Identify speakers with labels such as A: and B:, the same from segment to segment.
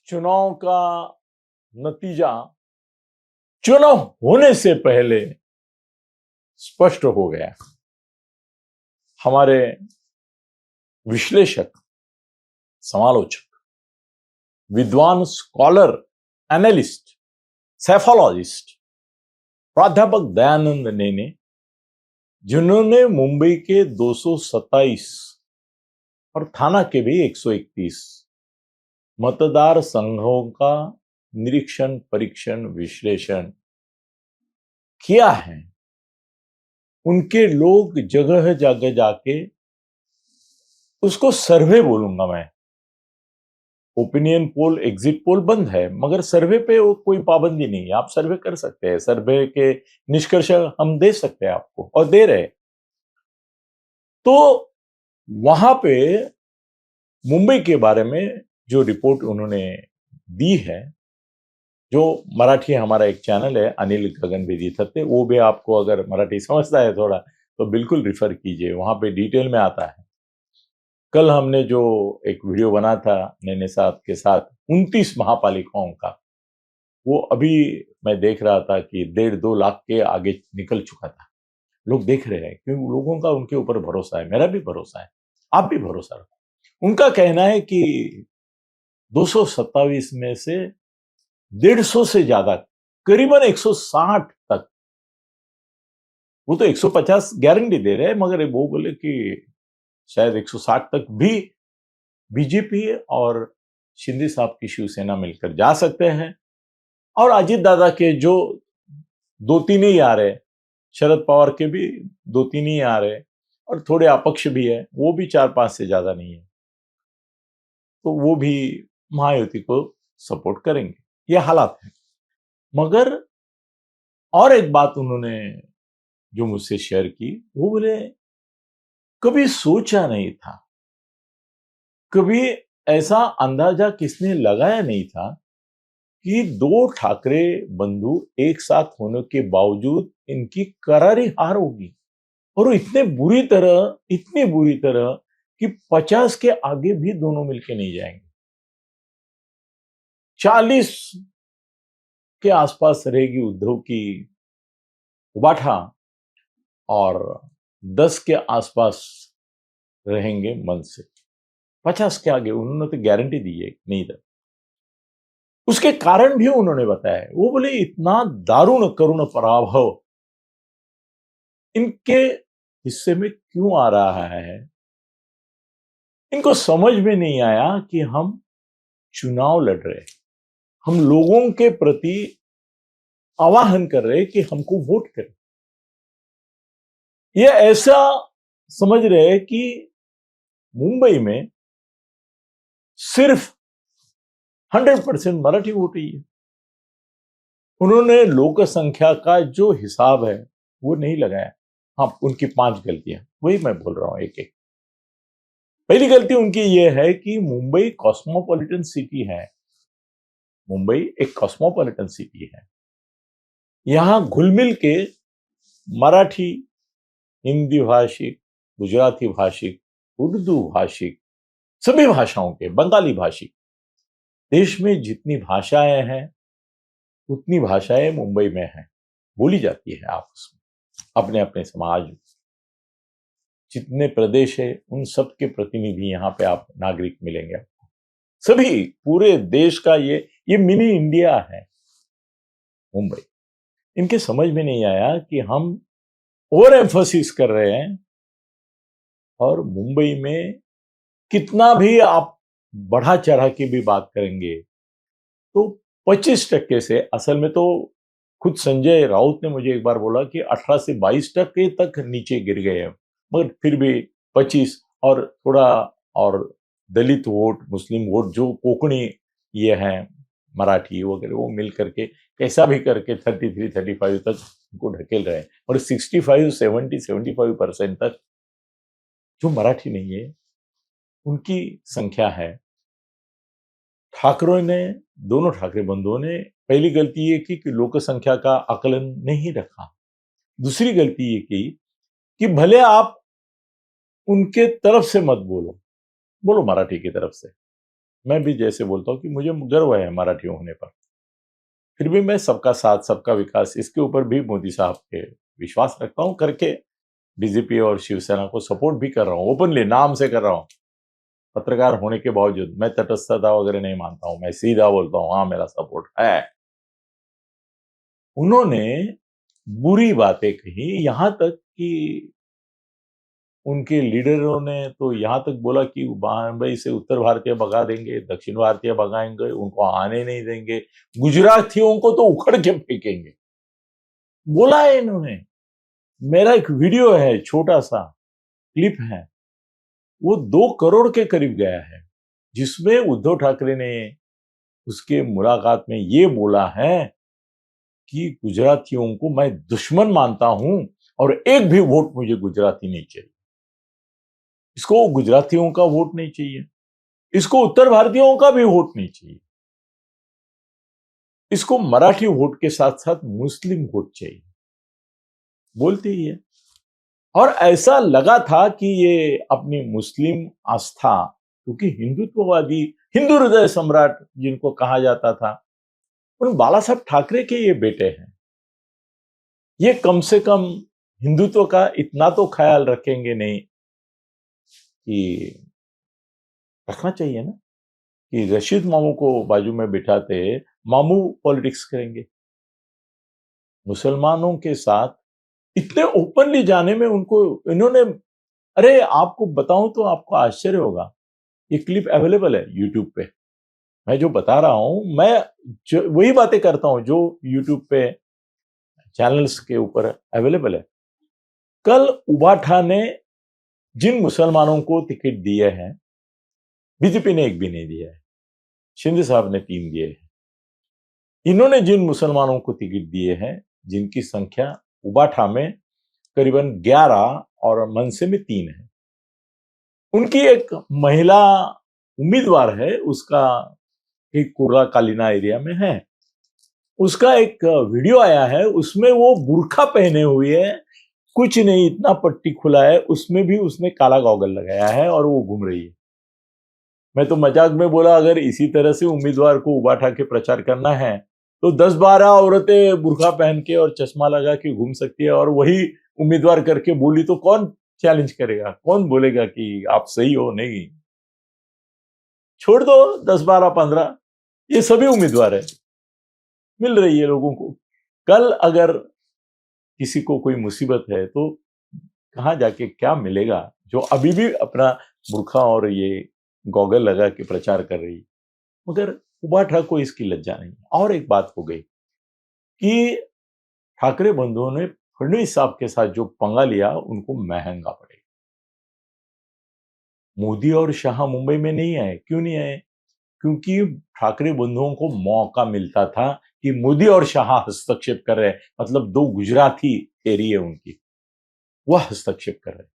A: चुनाव का नतीजा चुनाव होने से पहले स्पष्ट हो गया। हमारे विश्लेषक, समालोचक, विद्वान, स्कॉलर, एनालिस्ट, सेफोलॉजिस्ट प्राध्यापक दयानंद ने जिन्होंने मुंबई के 227 और थाना के भी 131 मतदार संघों का निरीक्षण, परीक्षण, विश्लेषण किया है, उनके लोग जगह जगह जाके, उसको सर्वे बोलूंगा मैं, ओपिनियन पोल, एग्जिट पोल बंद है, मगर सर्वे पे कोई पाबंदी नहीं है, आप सर्वे कर सकते हैं, सर्वे के निष्कर्ष हम दे सकते हैं आपको, और दे रहे। तो वहां पे मुंबई के बारे में जो रिपोर्ट उन्होंने दी है, जो मराठी हमारा एक चैनल है अनिल गगन बेदी थत्ते, वो भी आपको अगर मराठी समझता है थोड़ा तो बिल्कुल रिफर कीजिए, वहां पे डिटेल में आता है। कल हमने जो एक वीडियो बना था नैने साहब के साथ 29 महापालिकाओं का, वो अभी मैं देख रहा था कि 1.5-2 लाख के आगे निकल चुका था। लोग देख रहे हैं क्योंकि लोगों का उनके ऊपर भरोसा है, मेरा भी भरोसा है, आप भी भरोसा रखो। उनका कहना है कि 227 में से 150 से ज्यादा, करीबन 160 तक, वो तो 150 गारंटी दे रहे हैं, मगर वो बोले कि शायद 160 तक भी बीजेपी और शिंदे साहब की शिवसेना मिलकर जा सकते हैं। और अजीत दादा के जो 2-3 ही आ रहे, शरद पवार के भी 2-3 ही आ रहे, और थोड़े अपक्ष भी है, वो भी 4-5 से ज्यादा नहीं है, तो वो भी महायुति को सपोर्ट करेंगे। ये हालात है। मगर और एक बात उन्होंने जो मुझसे शेयर की, वो बोले कभी सोचा नहीं था, कभी ऐसा अंदाजा किसने लगाया नहीं था कि 2 ठाकरे बंधु एक साथ होने के बावजूद इनकी करारी हार होगी, और इतनी बुरी तरह कि 50 के आगे भी दोनों मिलके नहीं जाएंगे। 40 के आसपास रहेगी उद्धव की उबाठा, और 10 के आसपास रहेंगे मन से। 50 के आगे उन्होंने तो गारंटी दी है नहीं था। उसके कारण भी उन्होंने बताया, वो बोले इतना दारुण करुण पराभव इनके हिस्से में क्यों आ रहा है, इनको समझ में नहीं आया कि हम चुनाव लड़ रहे, हम लोगों के प्रति आवाहन कर रहे कि हमको वोट करें। ये ऐसा समझ रहे कि मुंबई में सिर्फ 100% मराठी वोट ही है। उन्होंने लोक संख्या का जो हिसाब है वो नहीं लगाया। हाँ, उनकी 5 गलतियां, वही मैं बोल रहा हूं एक एक। पहली गलती उनकी यह है कि मुंबई कॉस्मोपॉलिटन सिटी है। मुंबई एक कॉस्मोपॉलिटन सिटी है, यहां घुल मिल के मराठी, हिंदी भाषिक, गुजराती भाषिक, उर्दू भाषिक, सभी भाषाओं के, बंगाली भाषिक, देश में जितनी भाषाएं हैं उतनी भाषाएं मुंबई में हैं, बोली जाती है आपस में, अपने अपने समाज। जितने प्रदेश है उन सब के प्रतिनिधि यहाँ पे आप नागरिक मिलेंगे आपको, सभी पूरे देश का ये मिनी इंडिया है मुंबई। इनके समझ में नहीं आया कि हम ओवर एम्फोसिस कर रहे हैं, और मुंबई में कितना भी आप बढ़ा चढ़ा के भी बात करेंगे तो 25% से, असल में तो खुद संजय राउत ने मुझे एक बार बोला कि 18 से 22% तक नीचे गिर गए हैं, मगर फिर भी 25 और थोड़ा, और दलित वोट, मुस्लिम वोट, जो कोंकणी ये हैं, मराठी वगैरह, वो मिल करके कैसा भी करके 33-35 तक उनको ढकेल रहे हैं। और 65-70-75% तक जो मराठी नहीं है उनकी संख्या है। ठाकरों ने, दोनों ठाकरे बंधुओं ने पहली गलती ये की कि लोक संख्या का आकलन नहीं रखा। दूसरी गलती ये की कि भले आप उनके तरफ से मत बोलो, बोलो मराठी की तरफ से, मैं भी जैसे बोलता हूँ कि मुझे गर्व है मराठी होने पर, फिर भी मैं सबका साथ सबका विकास इसके ऊपर भी मोदी साहब पे विश्वास रखता हूँ करके बीजेपी और शिवसेना को सपोर्ट भी कर रहा हूँ, ओपनली नाम से कर रहा हूँ। पत्रकार होने के बावजूद मैं तटस्थता वगैरह नहीं मानता हूँ, मैं सीधा बोलता हूँ हाँ मेरा सपोर्ट है। उन्होंने बुरी बातें कही, यहां तक कि उनके लीडरों ने तो यहां तक बोला कि बम्बई से उत्तर भारतीय भगा देंगे, दक्षिण भारतीय भगाएंगे, उनको आने नहीं देंगे, गुजरातियों को तो उखड़ के फेंकेंगे, बोला है इन्होंने। मेरा एक वीडियो है, छोटा सा क्लिप है, वो 2 करोड़ के करीब गया है, जिसमें उद्धव ठाकरे ने उसके मुलाकात में ये बोला है कि गुजरातियों को मैं दुश्मन मानता हूं और एक भी वोट मुझे गुजराती नहीं चाहिए। इसको गुजरातियों का वोट नहीं चाहिए, इसको उत्तर भारतीयों का भी वोट नहीं चाहिए, इसको मराठी वोट के साथ साथ मुस्लिम वोट चाहिए, बोलती ही है। और ऐसा लगा था कि ये अपनी मुस्लिम आस्था, क्योंकि हिंदुत्ववादी, हिंदू हृदय सम्राट जिनको कहा जाता था, उन बाला साहब ठाकरे के ये बेटे हैं, ये कम से कम हिंदुत्व का इतना तो ख्याल रखेंगे नहीं कि रखना चाहिए ना, कि रशीद मामू को बाजू में बिठाते मामू पॉलिटिक्स करेंगे। मुसलमानों के साथ इतने ओपनली जाने में उनको इन्होंने, अरे आपको बताऊं तो आपको आश्चर्य होगा, ये क्लिप अवेलेबल है यूट्यूब पे। मैं जो बता रहा हूं, मैं जो वही बातें करता हूं जो यूट्यूब पे चैनल्स के ऊपर अवेलेबल है। कल उबाठा ने जिन मुसलमानों को टिकट दिए हैं, बीजेपी ने एक भी नहीं दिया है, शिंदे साहब ने 3 दिए हैं। इन्होंने जिन मुसलमानों को टिकट दिए हैं, जिनकी संख्या उबाठा में करीबन 11 और मनसे में 3 है, उनकी एक महिला उम्मीदवार है, उसका एक कुर्ला कालीना एरिया में है, उसका एक वीडियो आया है, उसमें वो बुर्खा पहने हुए है, कुछ नहीं, इतना पट्टी खुला है, उसमें भी उसने काला गॉगल लगाया है और वो घूम रही है। मैं तो मजाक में बोला अगर इसी तरह से उम्मीदवार को उबाठा के प्रचार करना है तो 10-12 औरतें बुर्खा पहन के और चश्मा लगा के घूम सकती है, और वही उम्मीदवार करके बोली तो कौन चैलेंज करेगा, कौन बोलेगा कि आप सही हो? नहीं, छोड़ दो 10-12-15, ये सभी उम्मीदवार है, मिल रही है लोगों को। कल अगर किसी को कोई मुसीबत है तो कहां जाके क्या मिलेगा, जो अभी भी अपना बुर्खा और ये गॉगल लगा के प्रचार कर रही, मगर उबाठा को इसकी लज्जा नहीं। और एक बात हो गई कि ठाकरे बंधुओं ने फडणवीस साहब के साथ जो पंगा लिया उनको महंगा पड़ेगा। मोदी और शाह मुंबई में नहीं आए, क्यों नहीं आए? क्योंकि ठाकरे बंधुओं को मौका मिलता था कि मोदी और शाह हस्तक्षेप कर रहे हैं, मतलब 2 गुजराती एरी है उनकी, वह हस्तक्षेप कर रहे हैं।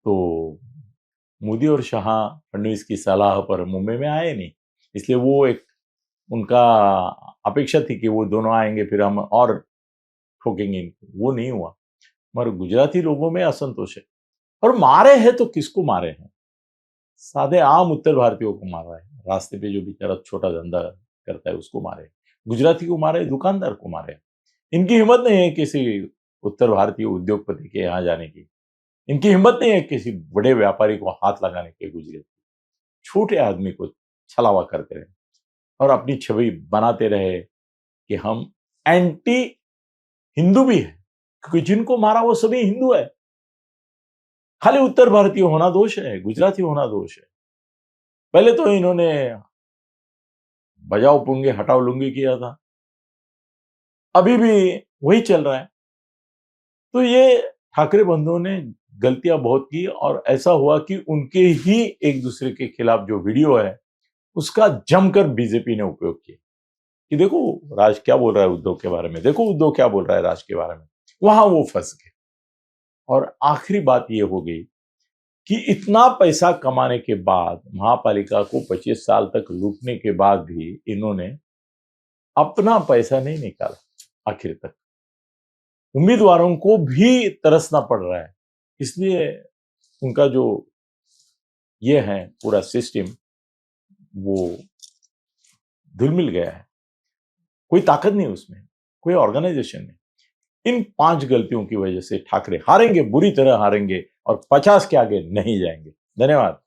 A: तो मोदी और शाह फडणवीस की सलाह पर मुंबई में आए नहीं, इसलिए वो एक उनका अपेक्षा थी कि वो दोनों आएंगे फिर हम और ठोकेंगे इनको, वो नहीं हुआ। मगर गुजराती लोगों में असंतोष है, और मारे हैं तो किसको मारे हैं? सादे आम उत्तर भारतीयों को मार रहा है, रास्ते पे जो बेचारा छोटा धंधा करता है उसको मारे, गुजराती को मारे, दुकानदार को मारे। इनकी हिम्मत नहीं है किसी उत्तर भारतीय उद्योगपति के यहाँ जाने की, इनकी हिम्मत नहीं है किसी बड़े व्यापारी को हाथ लगाने के, गुजराती छोटे आदमी को छलावा करते रहे और अपनी छवि बनाते रहे कि हम एंटी हिंदू भी है, क्योंकि जिनको मारा वो सभी हिंदू है। खाली उत्तर भारतीय होना दोष है, गुजराती होना दोष है। पहले तो इन्होंने बजाओ पुंगे हटाओ लुंगी किया था, अभी भी वही चल रहा है। तो ये ठाकरे बंधुओं ने गलतियां बहुत की, और ऐसा हुआ कि उनके ही एक दूसरे के खिलाफ जो वीडियो है उसका जमकर बीजेपी ने उपयोग किया कि देखो राज क्या बोल रहा है उद्धव के बारे में, देखो उद्धव क्या बोल रहा है राज के बारे में। वहां वो फंस गए। और आखिरी बात ये हो गई कि इतना पैसा कमाने के बाद, महापालिका को 25 साल तक लूटने के बाद भी इन्होंने अपना पैसा नहीं निकाला आखिर तक। उम्मीदवारों को भी तरसना पड़ रहा है, इसलिए उनका जो ये है पूरा सिस्टम, वो धुलमिल गया है, कोई ताकत नहीं उसमें, कोई ऑर्गेनाइजेशन नहीं। इन 5 गलतियों की वजह से ठाकरे हारेंगे, बुरी तरह हारेंगे और 50 के आगे नहीं जाएंगे। धन्यवाद।